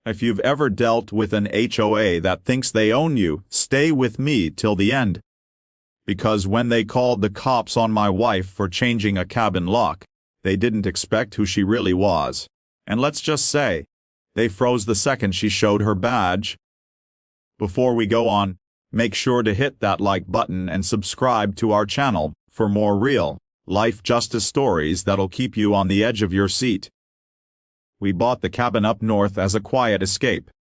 If you've ever dealt with an HOA that thinks they own you, stay with me till the end. Because when they called the cops on my wife for changing a cabin lock, they didn't expect who she really was. And let's just say, they froze the second she showed her badge. Before we go on, make sure to hit that like button and subscribe to our channel for more real life justice stories that'll keep you on the edge of your seat. We bought the cabin up north as a quiet escape.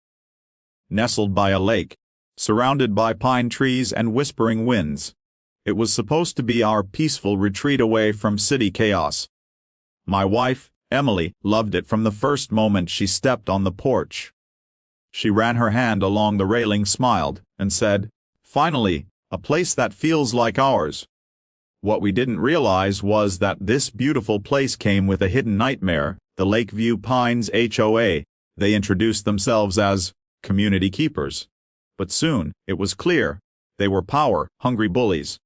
Nestled by a lake, surrounded by pine trees and whispering winds, it was supposed to be our peaceful retreat away from city chaos. My wife, Emily, loved it from the first moment she stepped on the porch. She ran her hand along the railing, smiled, and said, "Finally, a place that feels like ours." What we didn't realize was that this beautiful place came with a hidden nightmare, the Lakeview Pines HOA. They introduced themselves as community keepers. But soon, it was clear, they were power-hungry bullies.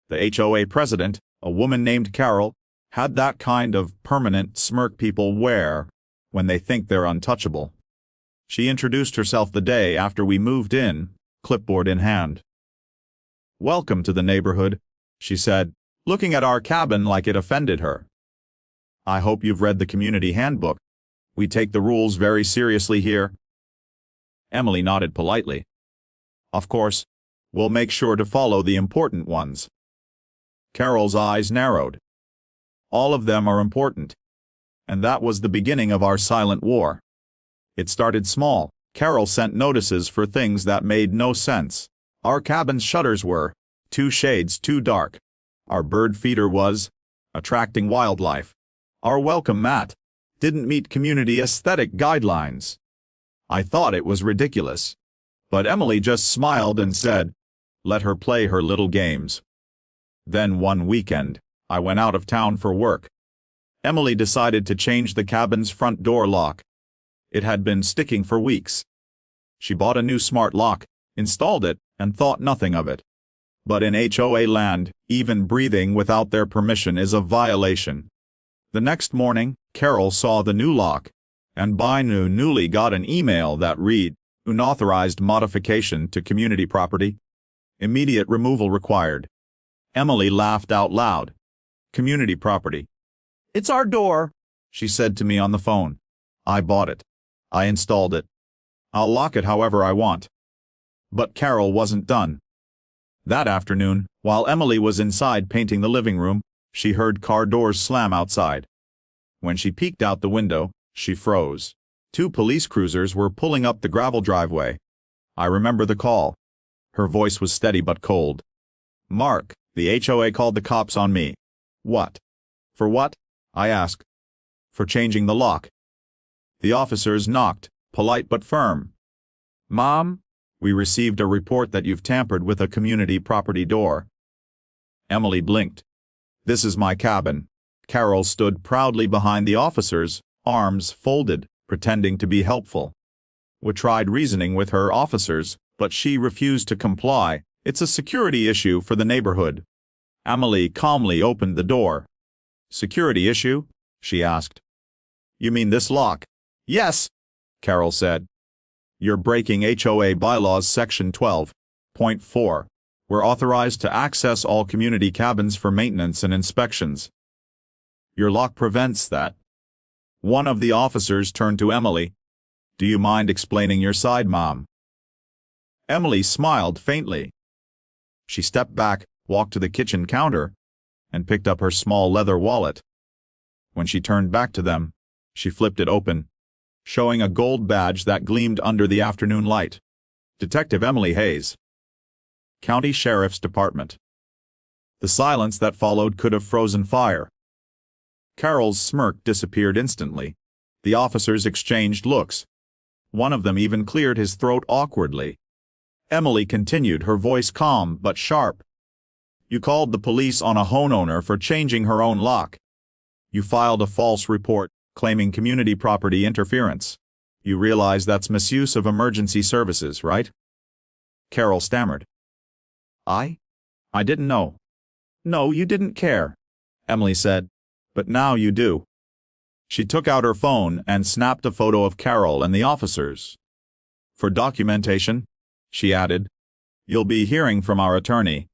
The HOA president, a woman named Carol, had that kind of permanent smirk people wear when they think they're untouchable. She introduced herself the day after we moved in, clipboard in hand. "Welcome to the neighborhood," she said, looking at our cabin like it offended her. "I hope you've read the community handbook. We take the rules very seriously here." Emily nodded politely. "Of course, we'll make sure to follow the important ones." Carol's eyes narrowed. "All of them are important." And that was the beginning of our silent war. It started small. Carol sent notices for things that made no sense. Our cabin's shutters were 2 shades too dark. Our bird feeder was attracting wildlife. Our welcome mat didn't meet community aesthetic guidelines. I thought it was ridiculous. But Emily just smiled and said, "Let her play her little games." Then one weekend, I went out of town for work. Emily decided to change the cabin's front door lock. It had been sticking for weeks. She bought a new smart lock, installed it, and thought nothing of it. But in HOA land, even breathing without their permission is a violation. The next morning, Carol saw the new lock, and by newly got an email that read, "Unauthorized modification to community property. Immediate removal required." Emily laughed out loud. "Community property. It's our door," she said to me on the phone. "I bought it. I installed it. I'll lock it however I want." But Carol wasn't done. That afternoon, while Emily was inside painting the living room, she heard car doors slam outside. When she peeked out the window, she froze. 2 police cruisers were pulling up the gravel driveway. I remember the call. Her voice was steady but cold. "Mark, the HOA called the cops on me." "What? For what?" I asked. "For changing the lock." The officers knocked, polite but firm. "Mom, we received a report that you've tampered with a community property door." Emily blinked. "This is my cabin." Carol stood proudly behind the officers, arms folded, pretending to be helpful. We tried reasoning with her officers, but she refused to comply. "It's a security issue for the neighborhood." Emily calmly opened the door. "Security issue?" she asked. "You mean this lock?" "Yes," Carol said. "You're breaking HOA bylaws section 12.4. We're authorized to access all community cabins for maintenance and inspections. Your lock prevents that." One of the officers turned to Emily. "Do you mind explaining your side, Mom?" Emily smiled faintly. She stepped back, walked to the kitchen counter, and picked up her small leather wallet. When she turned back to them, she flipped it open, showing a gold badge that gleamed under the afternoon light. "Detective Emily Hayes, County Sheriff's Department." The silence that followed could have frozen fire. Carol's smirk disappeared instantly. The officers exchanged looks. One of them even cleared his throat awkwardly. Emily continued, her voice calm but sharp. "You called the police on a homeowner for changing her own lock. You filed a false report, claiming community property interference. You realize that's misuse of emergency services, right?" Carol stammered. I didn't know." "No, you didn't care," Emily said. "But now you do." She took out her phone and snapped a photo of Carol and the officers. For documentation, she added. You'll be hearing from our attorney.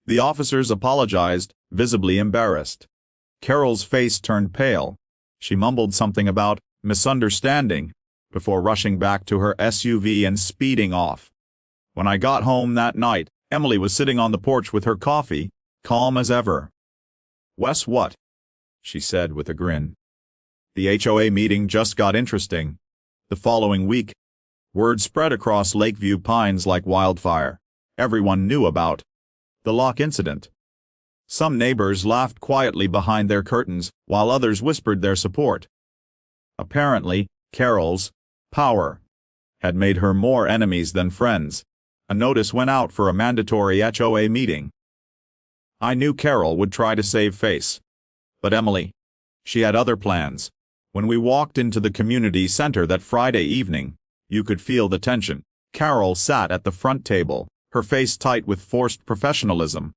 The officers apologized, visibly embarrassed. Carol's face turned pale. She mumbled something about misunderstanding before rushing back to her SUV and speeding off. When I got home that night, Emily was sitting on the porch with her coffee, calm as ever. "Wes, what?" she said with a grin. The HOA meeting just got interesting. The following week, word spread across Lakeview Pines like wildfire. Everyone knew about the lock incident. Some neighbors laughed quietly behind their curtains, while others whispered their support. Apparently, Carol's power had made her more enemies than friends. A notice went out for a mandatory HOA meeting. I knew Carol would try to save face. But Emily, she had other plans. When we walked into the community center that Friday evening, you could feel the tension. Carol sat at the front table, her face tight with forced professionalism.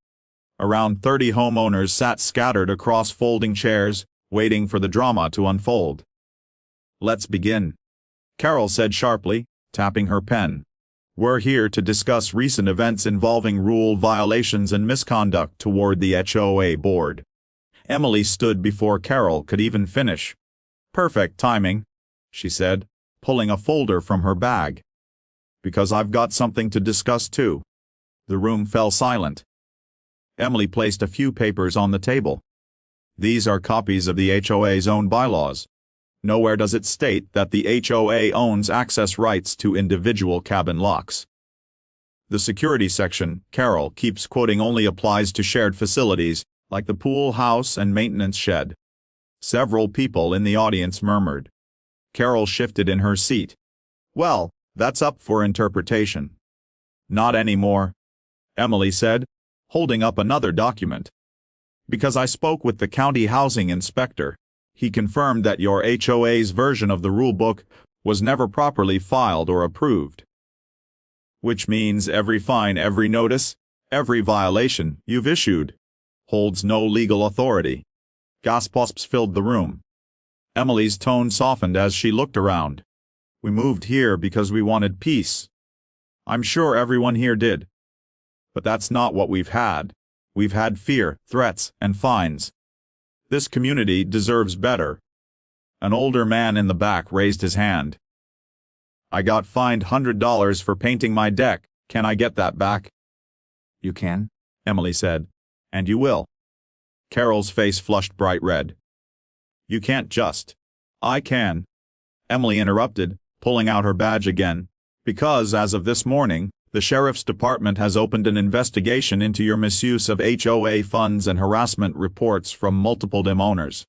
Around 30 homeowners sat scattered across folding chairs, waiting for the drama to unfold. "Let's begin," Carol said sharply, tapping her pen. "We're here to discuss recent events involving rule violations and misconduct toward the HOA board." Emily stood before Carol could even finish. "Perfect timing," she said, pulling a folder from her bag. "Because I've got something to discuss too." The room fell silent. Emily placed a few papers on the table. "These are copies of the HOA's own bylaws. Nowhere does it state that the HOA owns access rights to individual cabin locks. The security section, Carol keeps quoting, only applies to shared facilities, like the pool house and maintenance shed." Several people in the audience murmured. Carol shifted in her seat. "Well, that's up for interpretation." "Not anymore," Emily said, holding up another document. "Because I spoke with the county housing inspector. He confirmed that your HOA's version of the rulebook was never properly filed or approved. Which means every fine, every notice, every violation you've issued holds no legal authority." Gasps filled the room. Emily's tone softened as she looked around. "We moved here because we wanted peace. I'm sure everyone here did. But that's not what we've had. We've had fear, threats, and fines. This community deserves better." An older man in the back raised his hand. "I got fined $100 for painting my deck. Can I get that back?" "You can," Emily said. "And you will." Carol's face flushed bright red. "You can't just." "I can," Emily interrupted, pulling out her badge again. "Because as of this morning, the sheriff's department has opened an investigation into your misuse of HOA funds and harassment reports from multiple homeowners."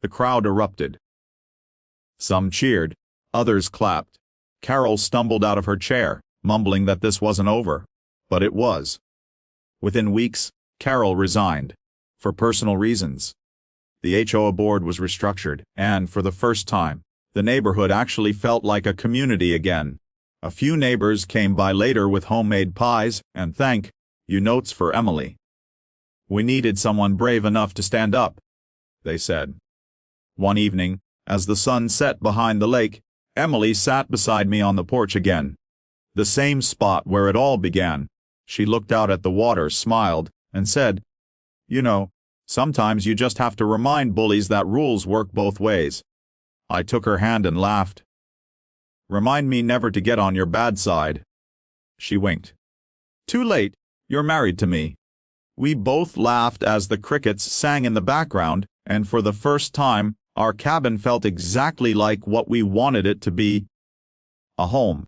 The crowd erupted. Some cheered, others clapped. Carol stumbled out of her chair, mumbling that this wasn't over. But it was. Within weeks, Carol resigned. For personal reasons. The HOA board was restructured, and for the first time, the neighborhood actually felt like a community again. A few neighbors came by later with homemade pies and thank you notes for Emily. "We needed someone brave enough to stand up," they said. One evening, as the sun set behind the lake, Emily sat beside me on the porch again. The same spot where it all began. She looked out at the water, smiled, and said, "You know, sometimes you just have to remind bullies that rules work both ways." I took her hand and laughed. "Remind me never to get on your bad side." She winked. "Too late, you're married to me." We both laughed as the crickets sang in the background, and for the first time, our cabin felt exactly like what we wanted it to be. A home.